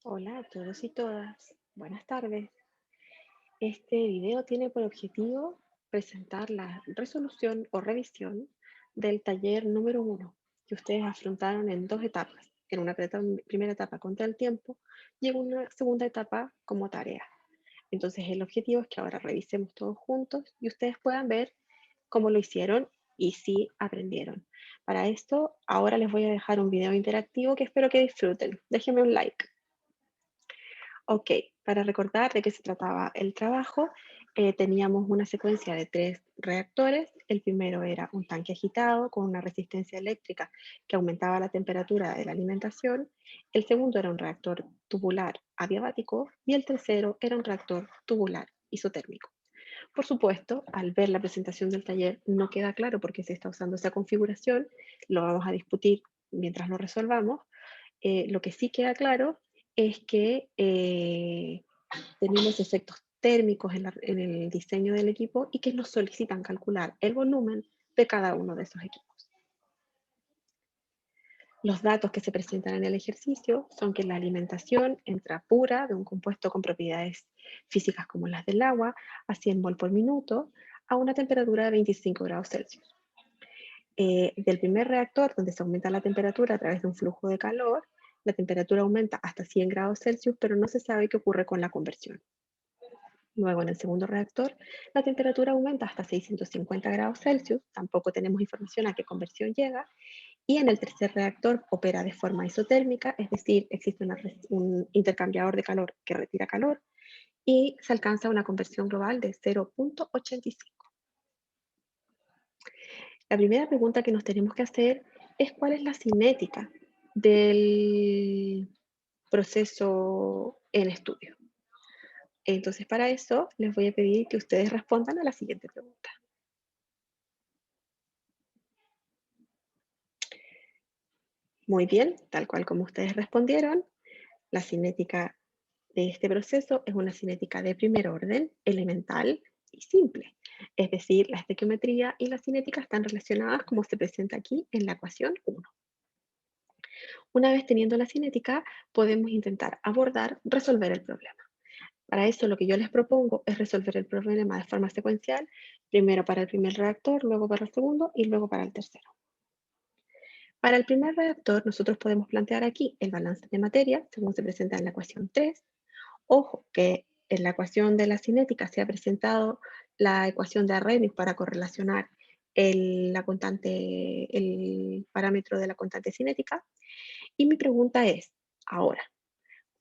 Hola a todos y todas, buenas tardes. Este video tiene por objetivo presentar la resolución o revisión del taller número 1 que ustedes afrontaron en dos etapas, en una primera etapa contra el tiempo y en una segunda etapa como tarea. Entonces el objetivo es que ahora revisemos todos juntos y ustedes puedan ver cómo lo hicieron y si aprendieron. Para esto, ahora les voy a dejar un video interactivo que espero que disfruten. Déjenme un like. Ok, para recordar de qué se trataba el trabajo, teníamos una secuencia de 3 reactores. El primero era un tanque agitado con una resistencia eléctrica que aumentaba la temperatura de la alimentación. El segundo era un reactor tubular adiabático y el tercero era un reactor tubular isotérmico. Por supuesto, al ver la presentación del taller no queda claro por qué se está usando esa configuración. Lo vamos a discutir mientras lo resolvamos. Lo que sí queda claro es que tenemos efectos térmicos en el diseño del equipo y que nos solicitan calcular el volumen de cada uno de esos equipos. Los datos que se presentan en el ejercicio son que la alimentación entra pura de un compuesto con propiedades físicas como las del agua a 100 mol por minuto a una temperatura de 25 grados Celsius. Del primer reactor, donde se aumenta la temperatura a través de un flujo de calor, la temperatura aumenta hasta 100 grados Celsius, pero no se sabe qué ocurre con la conversión. Luego, en el segundo reactor, la temperatura aumenta hasta 650 grados Celsius, tampoco tenemos información a qué conversión llega, y en el tercer reactor opera de forma isotérmica, es decir, existe un intercambiador de calor que retira calor, y se alcanza una conversión global de 0,85. La primera pregunta que nos tenemos que hacer es cuál es la cinética del proceso en estudio. Entonces, para eso, les voy a pedir que ustedes respondan a la siguiente pregunta. Muy bien, tal cual como ustedes respondieron, la cinética de este proceso es una cinética de primer orden, elemental y simple. Es decir, la estequiometría y la cinética están relacionadas como se presenta aquí en la ecuación 1. Una vez teniendo la cinética, podemos intentar resolver el problema. Para eso lo que yo les propongo es resolver el problema de forma secuencial, primero para el primer reactor, luego para el segundo y luego para el tercero. Para el primer reactor, nosotros podemos plantear aquí el balance de materia, según se presenta en la ecuación 3. Ojo que en la ecuación de la cinética se ha presentado la ecuación de Arrhenius para correlacionar el parámetro de la constante cinética. Y mi pregunta es, ahora,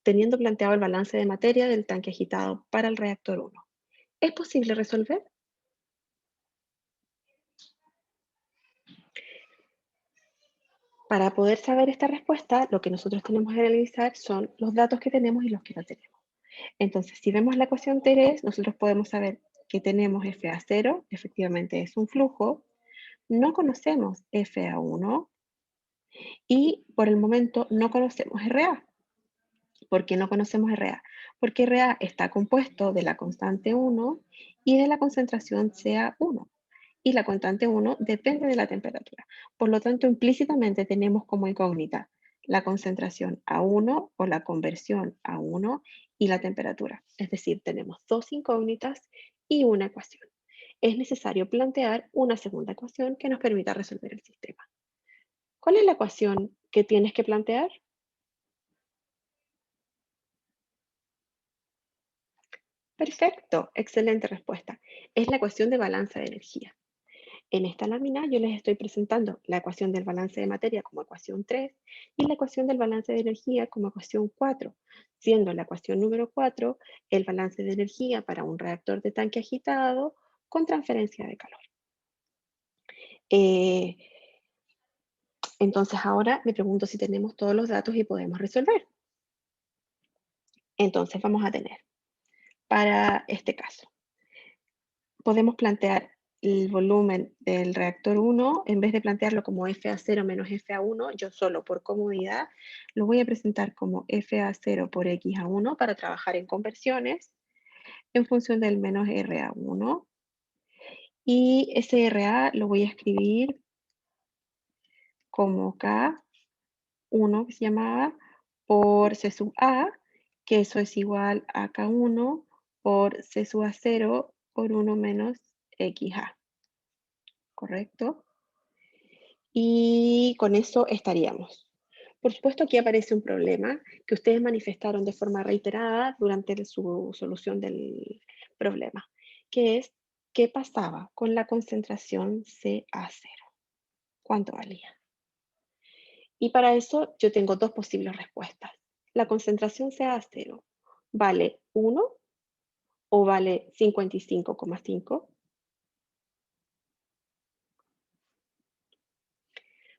teniendo planteado el balance de materia del tanque agitado para el reactor 1, ¿es posible resolver? Para poder saber esta respuesta, lo que nosotros tenemos que analizar son los datos que tenemos y los que no tenemos. Entonces, si vemos la ecuación 3, nosotros podemos saber que tenemos FA0, efectivamente es un flujo, no conocemos FA1 y por el momento no conocemos RA. ¿Por qué no conocemos RA? Porque RA está compuesto de la constante 1 y de la concentración CA1. Y la constante 1 depende de la temperatura. Por lo tanto, implícitamente tenemos como incógnita la concentración A1 o la conversión A1 y la temperatura. Es decir, tenemos dos incógnitas y una ecuación. Es necesario plantear una segunda ecuación que nos permita resolver el sistema. ¿Cuál es la ecuación que tienes que plantear? Perfecto, excelente respuesta. Es la ecuación de balance de energía. En esta lámina yo les estoy presentando la ecuación del balance de materia como ecuación 3 y la ecuación del balance de energía como ecuación 4, siendo la ecuación número 4 el balance de energía para un reactor de tanque agitado con transferencia de calor. Eh, entonces ahora me pregunto si tenemos todos los datos y podemos resolver. Entonces vamos a tener, para este caso, podemos plantear el volumen del reactor 1, en vez de plantearlo como FA0 menos FA1, yo solo por comodidad lo voy a presentar como FA0 por XA1 para trabajar en conversiones en función del menos RA1. Y ese RA lo voy a escribir como K1 que se llamaba por C sub A, que eso es igual a K1 por C sub a 0 por 1 menos XA, ¿correcto? Y con eso estaríamos. Por supuesto, aquí aparece un problema que ustedes manifestaron de forma reiterada durante su solución del problema, que es qué pasaba con la concentración CA0, cuánto valía. Y para eso yo tengo dos posibles respuestas. La concentración CA0 vale 1 o vale 55,5.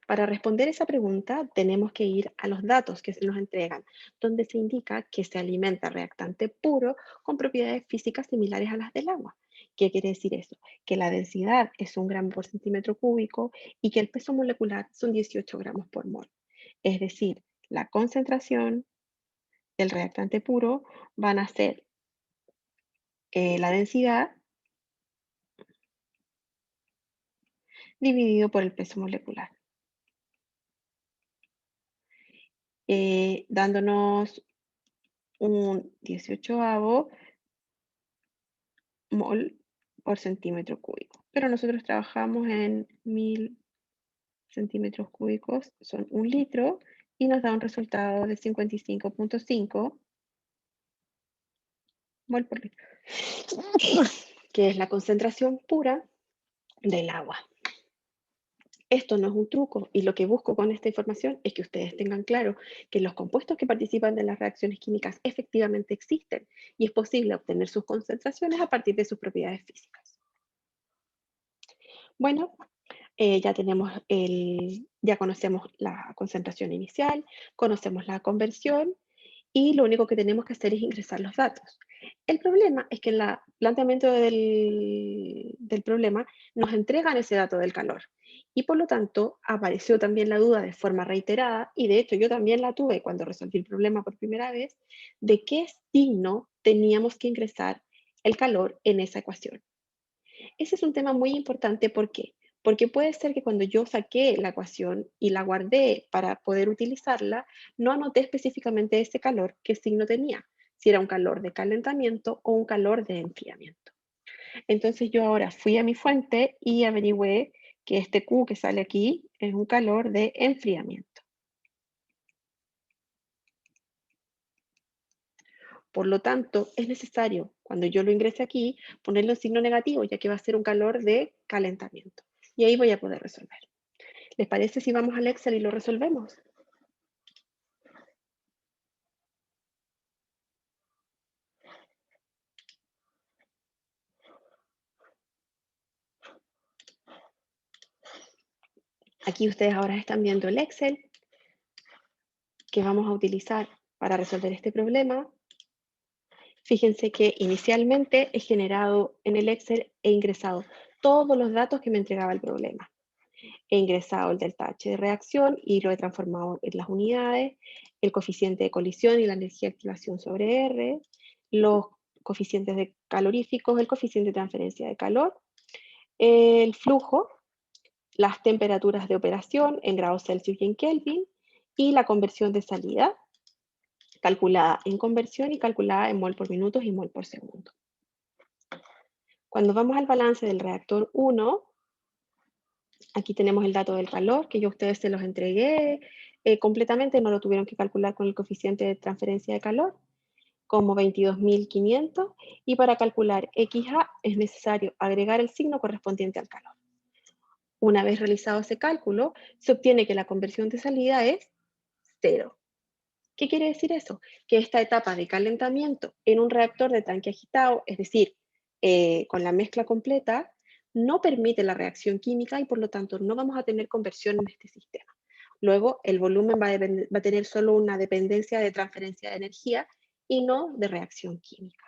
Para responder esa pregunta, tenemos que ir a los datos que se nos entregan, donde se indica que se alimenta reactante puro con propiedades físicas similares a las del agua. ¿Qué quiere decir eso? Que la densidad es 1 gramo por centímetro cúbico y que el peso molecular son 18 gramos por mol. Es decir, la concentración del reactante puro van a ser la densidad dividido por el peso molecular, dándonos un 18avo mol por centímetro cúbico. Pero nosotros trabajamos en 1000 centímetros cúbicos, son 1 litro, y nos da un resultado de 55,5 mol por litro, que es la concentración pura del agua. Esto no es un truco y lo que busco con esta información es que ustedes tengan claro que los compuestos que participan de las reacciones químicas efectivamente existen y es posible obtener sus concentraciones a partir de sus propiedades físicas. Bueno, ya conocemos la concentración inicial, conocemos la conversión y lo único que tenemos que hacer es ingresar los datos. El problema es que en el planteamiento del problema nos entregan ese dato del calor y por lo tanto apareció también la duda de forma reiterada y de hecho yo también la tuve cuando resolví el problema por primera vez de qué signo teníamos que ingresar el calor en esa ecuación. Ese es un tema muy importante, ¿por qué? Porque puede ser que cuando yo saqué la ecuación y la guardé para poder utilizarla, no anoté específicamente ese calor, qué signo tenía, si era un calor de calentamiento o un calor de enfriamiento. Entonces yo ahora fui a mi fuente y averigüé que este Q que sale aquí es un calor de enfriamiento. Por lo tanto, es necesario, cuando yo lo ingrese aquí, ponerlo en signo negativo, ya que va a ser un calor de calentamiento. Y ahí voy a poder resolver. ¿Les parece si vamos al Excel y lo resolvemos? Aquí ustedes ahora están viendo el Excel que vamos a utilizar para resolver este problema. Fíjense que inicialmente he generado en el Excel, he ingresado todos los datos que me entregaba el problema. He ingresado el delta H de reacción y lo he transformado en las unidades, el coeficiente de colisión y la energía de activación sobre R, los coeficientes de caloríficos, el coeficiente de transferencia de calor, el flujo, las temperaturas de operación en grados Celsius y en Kelvin, y la conversión de salida, calculada en conversión y calculada en mol por minutos y mol por segundo. Cuando vamos al balance del reactor 1, aquí tenemos el dato del calor, que yo a ustedes se los entregué completamente, no lo tuvieron que calcular con el coeficiente de transferencia de calor, como 22.500, y para calcular XA es necesario agregar el signo correspondiente al calor. Una vez realizado ese cálculo, se obtiene que la conversión de salida es 0. ¿Qué quiere decir eso? Que esta etapa de calentamiento en un reactor de tanque agitado, es decir, con la mezcla completa, no permite la reacción química y por lo tanto no vamos a tener conversión en este sistema. Luego, el volumen va a tener solo una dependencia de transferencia de energía y no de reacción química.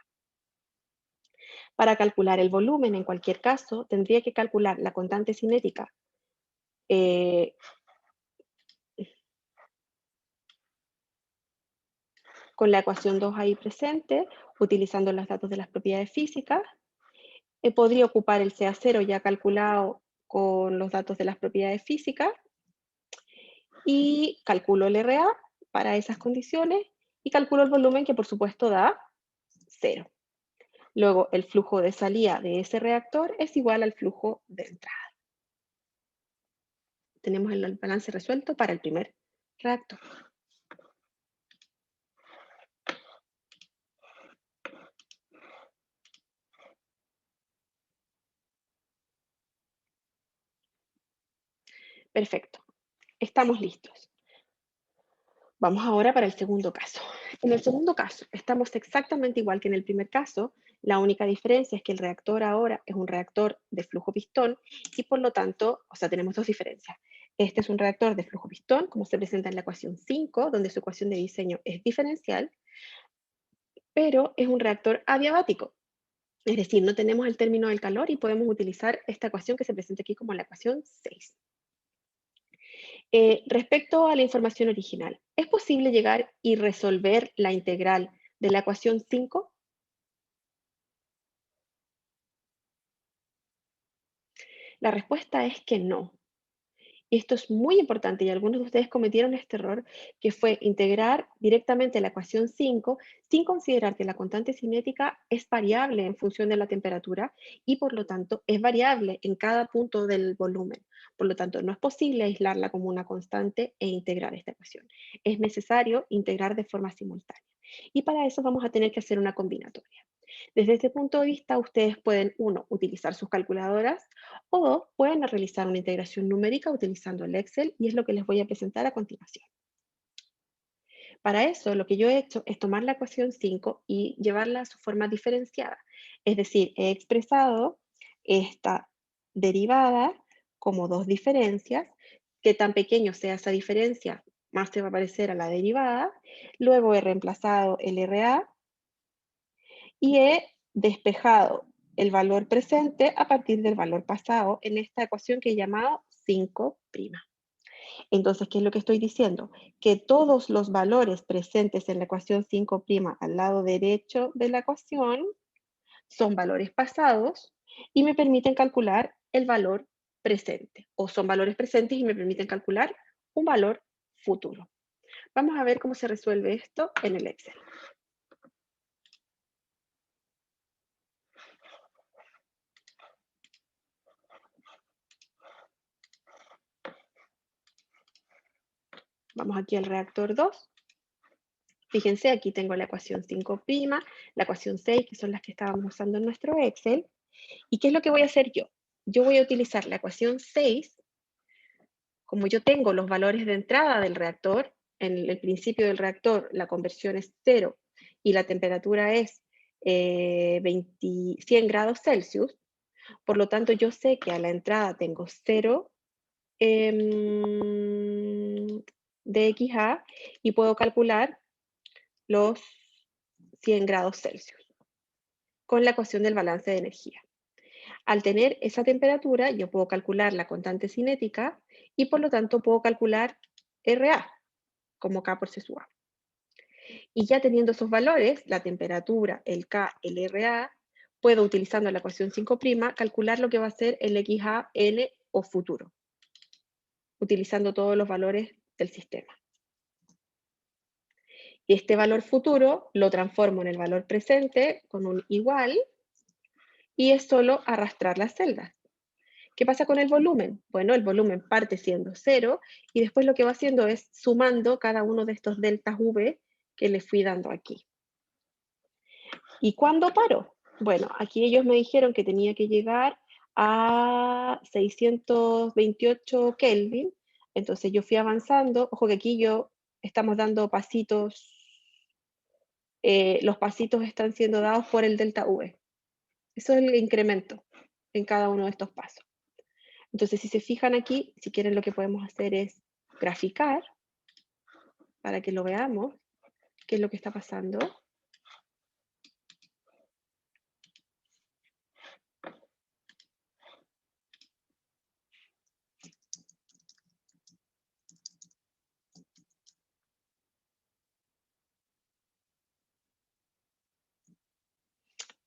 Para calcular el volumen, en cualquier caso, tendría que calcular la constante cinética con la ecuación 2 ahí presente, utilizando los datos de las propiedades físicas. Podría ocupar el CA0 ya calculado con los datos de las propiedades físicas y calculo el RA para esas condiciones y calculo el volumen que por supuesto da 0. Luego el flujo de salida de ese reactor es igual al flujo de entrada. Tenemos el balance resuelto para el primer reactor. Perfecto, estamos listos. Vamos ahora para el segundo caso. En el segundo caso, estamos exactamente igual que en el primer caso. La única diferencia es que el reactor ahora es un reactor de flujo pistón y por lo tanto, o sea, tenemos dos diferencias. Este es un reactor de flujo pistón, como se presenta en la ecuación 5, donde su ecuación de diseño es diferencial, pero es un reactor adiabático. Es decir, no tenemos el término del calor y podemos utilizar esta ecuación que se presenta aquí como la ecuación 6. Respecto a la información original, ¿es posible llegar y resolver la integral de la ecuación 5? La respuesta es que no. Y esto es muy importante y algunos de ustedes cometieron este error, que fue integrar directamente la ecuación 5 sin considerar que la constante cinética es variable en función de la temperatura y por lo tanto es variable en cada punto del volumen. Por lo tanto, no es posible aislarla como una constante e integrar esta ecuación. Es necesario integrar de forma simultánea. Y para eso vamos a tener que hacer una combinatoria. Desde este punto de vista, ustedes pueden, uno, utilizar sus calculadoras o dos, pueden realizar una integración numérica utilizando el Excel y es lo que les voy a presentar a continuación. Para eso, lo que yo he hecho es tomar la ecuación 5 y llevarla a su forma diferenciada. Es decir, he expresado esta derivada como dos diferencias, que tan pequeño sea esa diferencia, más se va a parecer a la derivada. Luego he reemplazado el RA y he despejado el valor presente a partir del valor pasado en esta ecuación que he llamado 5'. Entonces, ¿qué es lo que estoy diciendo? Que todos los valores presentes en la ecuación 5' al lado derecho de la ecuación son valores pasados y me permiten calcular el valor presente, o son valores presentes y me permiten calcular un valor futuro. Vamos a ver cómo se resuelve esto en el Excel. Vamos aquí al reactor 2. Fíjense, aquí tengo la ecuación 5', la ecuación 6, que son las que estábamos usando en nuestro Excel. ¿Y qué es lo que voy a hacer yo? Yo voy a utilizar la ecuación 6, como yo tengo los valores de entrada del reactor, en el principio del reactor la conversión es 0 y la temperatura es 100 grados Celsius, por lo tanto yo sé que a la entrada tengo 0 dXA y puedo calcular los 100 grados Celsius con la ecuación del balance de energía. Al tener esa temperatura, yo puedo calcular la constante cinética y por lo tanto puedo calcular RA como K por C sub A. Y ya teniendo esos valores, la temperatura, el K, el RA, puedo utilizando la ecuación 5', calcular lo que va a ser el XA, N o futuro, utilizando todos los valores del sistema. Y este valor futuro lo transformo en el valor presente con un igual y es solo arrastrar las celdas. ¿Qué pasa con el volumen? Bueno, el volumen parte siendo 0 y después lo que va haciendo es sumando cada uno de estos deltas V que le fui dando aquí. ¿Y cuándo paro? Bueno, aquí ellos me dijeron que tenía que llegar a 628 Kelvin, entonces yo fui avanzando. Ojo que aquí estamos dando pasitos, los pasitos están siendo dados por el delta V. Eso es el incremento en cada uno de estos pasos. Entonces, si se fijan aquí, si quieren lo que podemos hacer es graficar para que lo veamos, qué es lo que está pasando.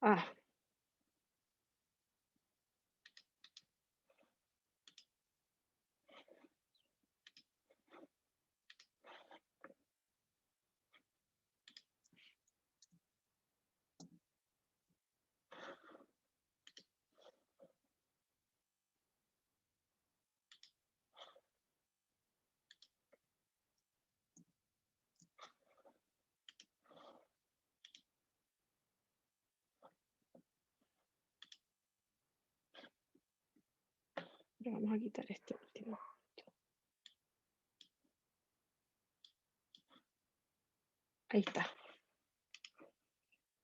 Ah, Pero vamos a quitar este último. Ahí está.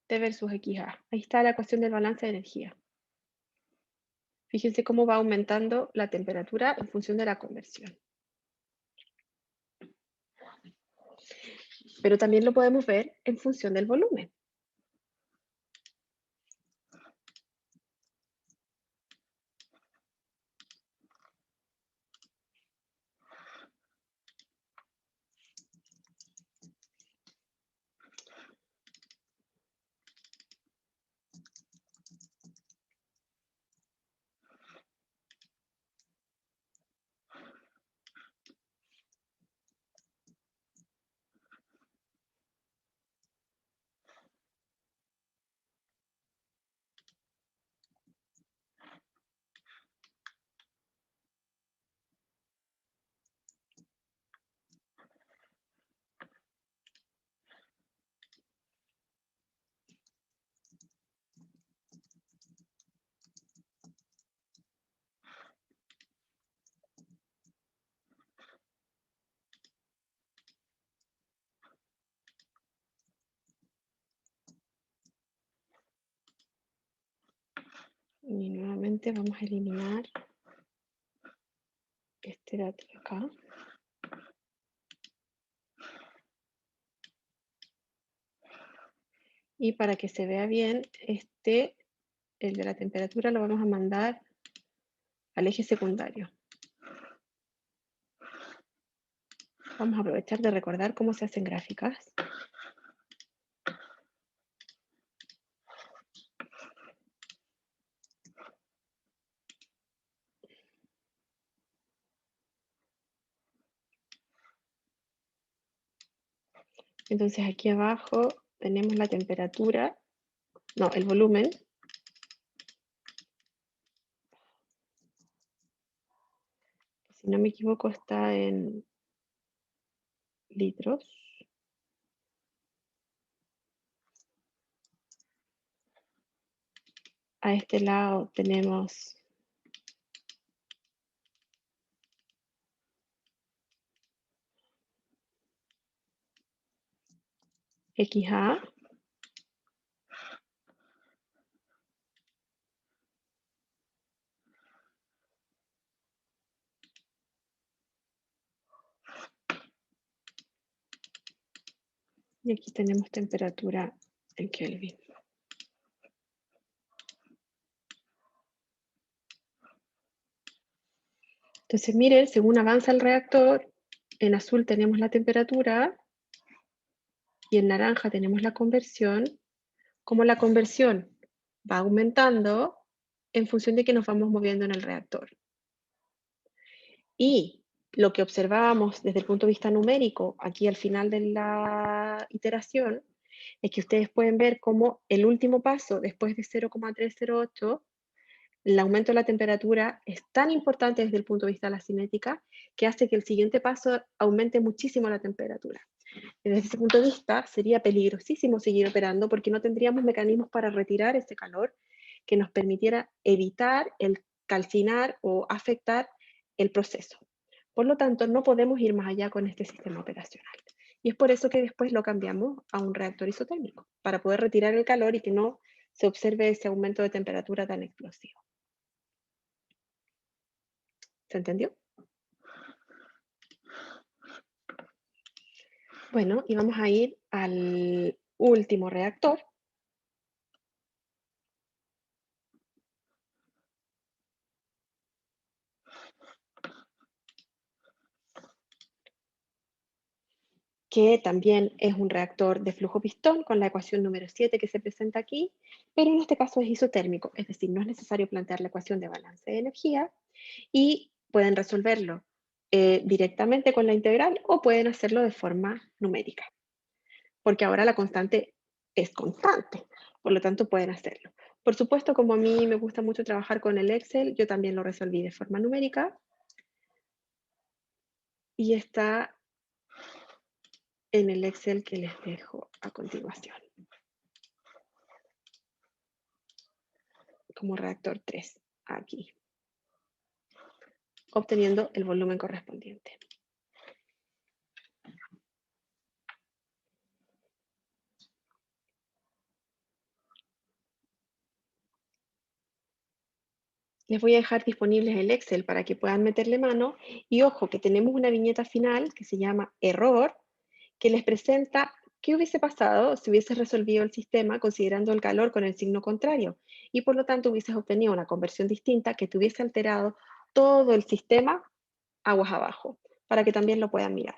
T versus XA. Ahí está la ecuación del balance de energía. Fíjense cómo va aumentando la temperatura en función de la conversión. Pero también lo podemos ver en función del volumen. Y nuevamente vamos a eliminar este dato de acá. Y para que se vea bien, el de la temperatura, lo vamos a mandar al eje secundario. Vamos a aprovechar de recordar cómo se hacen gráficas. Entonces aquí abajo tenemos la temperatura, no, el volumen. Si no me equivoco está en litros. A este lado tenemos XA. Y aquí tenemos temperatura en Kelvin. Entonces miren, según avanza el reactor, en azul tenemos la temperatura y en naranja tenemos la conversión. Como la conversión va aumentando en función de que nos vamos moviendo en el reactor. Y lo que observábamos desde el punto de vista numérico, aquí al final de la iteración, es que ustedes pueden ver cómo el último paso, después de 0,308, el aumento de la temperatura es tan importante desde el punto de vista de la cinética que hace que el siguiente paso aumente muchísimo la temperatura. Desde ese punto de vista, sería peligrosísimo seguir operando porque no tendríamos mecanismos para retirar ese calor que nos permitiera evitar el calcinar o afectar el proceso. Por lo tanto, no podemos ir más allá con este sistema operacional. Y es por eso que después lo cambiamos a un reactor isotérmico, para poder retirar el calor y que no se observe ese aumento de temperatura tan explosivo. ¿Se entendió? Bueno, y vamos a ir al último reactor, que también es un reactor de flujo pistón con la ecuación número 7 que se presenta aquí, pero en este caso es isotérmico, es decir, no es necesario plantear la ecuación de balance de energía y pueden resolverlo directamente con la integral o pueden hacerlo de forma numérica, porque ahora la constante es constante, por lo tanto pueden hacerlo. Por supuesto, como a mí me gusta mucho trabajar con el Excel, yo también lo resolví de forma numérica y está en el Excel que les dejo a continuación, como reactor 3, aquí. obteniendo el volumen correspondiente. Les voy a dejar disponibles el Excel para que puedan meterle mano y ojo que tenemos una viñeta final que se llama error, que les presenta qué hubiese pasado si hubieses resolvido el sistema considerando el calor con el signo contrario y por lo tanto hubieses obtenido una conversión distinta que te hubiese alterado todo el sistema aguas abajo, para que también lo puedan mirar.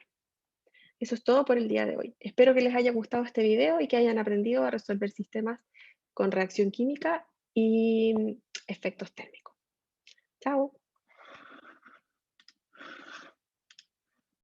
Eso es todo por el día de hoy. Espero que les haya gustado este video y que hayan aprendido a resolver sistemas con reacción química y efectos térmicos. Chao.